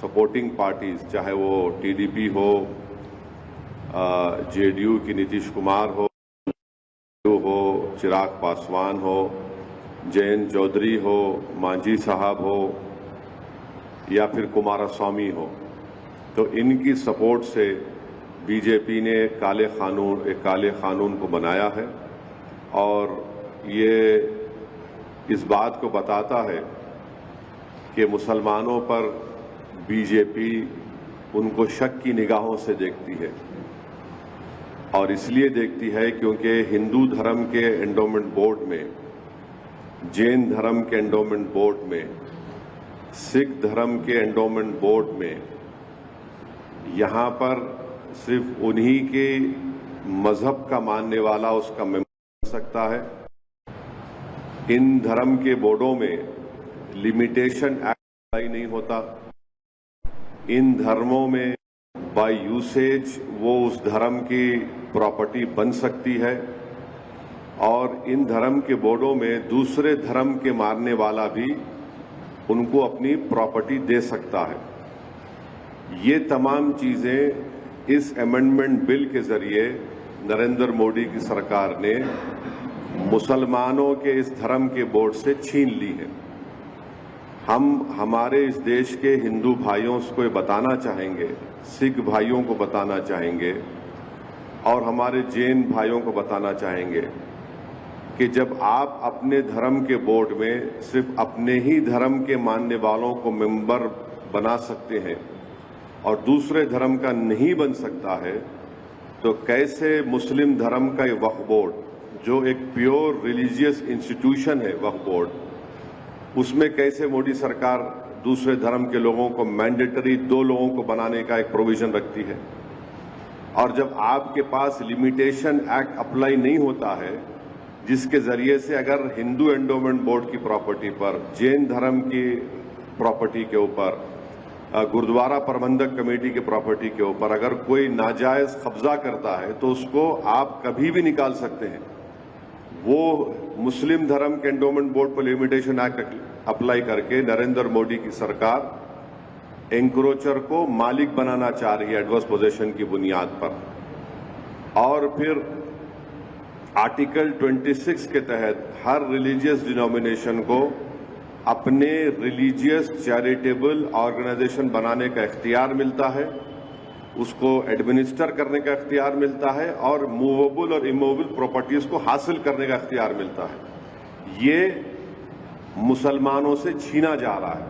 Supporting parties, चाहे वो TDP हो, जेडीयू की नीतीश कुमार हो, चिराग पासवान हो, जयंत चौधरी हो, मांझी साहब हो या फिर कुमारस्वामी हो, तो इनकी सपोर्ट से बीजेपी ने एक काले कानून को बनाया है और ये इस बात को बताता है कि मुसलमानों पर बीजेपी उनको शक की निगाहों से देखती है और इसलिए देखती है क्योंकि हिंदू धर्म के एंडोमेंट बोर्ड में, जैन धर्म के एंडोमेंट बोर्ड में, सिख धर्म के एंडोमेंट बोर्ड में यहाँ पर सिर्फ उन्हीं के मजहब का मानने वाला उसका मेंबर बन सकता है। इन धर्म के बोर्डों में लिमिटेशन एक्ट नहीं होता। इन धर्मों में बाय यूसेज वो उस धर्म की प्रॉपर्टी बन सकती है और इन धर्म के बोर्डों में दूसरे धर्म के मानने वाला भी उनको अपनी प्रॉपर्टी दे सकता है। ये तमाम चीजें इस अमेंडमेंट बिल के जरिए नरेंद्र मोदी की सरकार ने मुसलमानों के इस धर्म के बोर्ड से छीन ली है। हम हमारे इस देश के हिंदू भाइयों को ये बताना चाहेंगे, सिख भाइयों को बताना चाहेंगे और हमारे जैन भाइयों को बताना चाहेंगे कि जब आप अपने धर्म के बोर्ड में सिर्फ अपने ही धर्म के मानने वालों को मेंबर बना सकते हैं और दूसरे धर्म का नहीं बन सकता है, तो कैसे मुस्लिम धर्म का ये वक्फ बोर्ड, जो एक प्योर रिलीजियस इंस्टीट्यूशन है वक्फ बोर्ड, उसमें कैसे मोदी सरकार दूसरे धर्म के लोगों को मैंडेटरी 2 लोगों को बनाने का एक प्रोविजन रखती है। और जब आपके पास लिमिटेशन एक्ट अप्लाई नहीं होता है, जिसके जरिए से अगर हिंदू एंडोमेंट बोर्ड की प्रॉपर्टी पर, जैन धर्म की प्रॉपर्टी के ऊपर, गुरुद्वारा प्रबंधक कमेटी की प्रॉपर्टी के ऊपर अगर कोई नाजायज कब्जा करता है तो उसको आप कभी भी निकाल सकते हैं। वो मुस्लिम धर्म के एंडोमेंट बोर्ड पर लिमिटेशन एक्ट अप्लाई करके नरेंद्र मोदी की सरकार एंक्रोचर को मालिक बनाना चाह रही है एडवर्स पोजेशन की बुनियाद पर। और फिर आर्टिकल 26 के तहत हर रिलीजियस डिनोमिनेशन को अपने रिलीजियस चैरिटेबल ऑर्गेनाइजेशन बनाने का इख्तियार मिलता है, उसको एडमिनिस्टर करने का इख्तियार मिलता है और मूवेबल और इमूवेबल प्रॉपर्टीज को हासिल करने का इख्तियार मिलता है। ये मुसलमानों से छीना जा रहा है।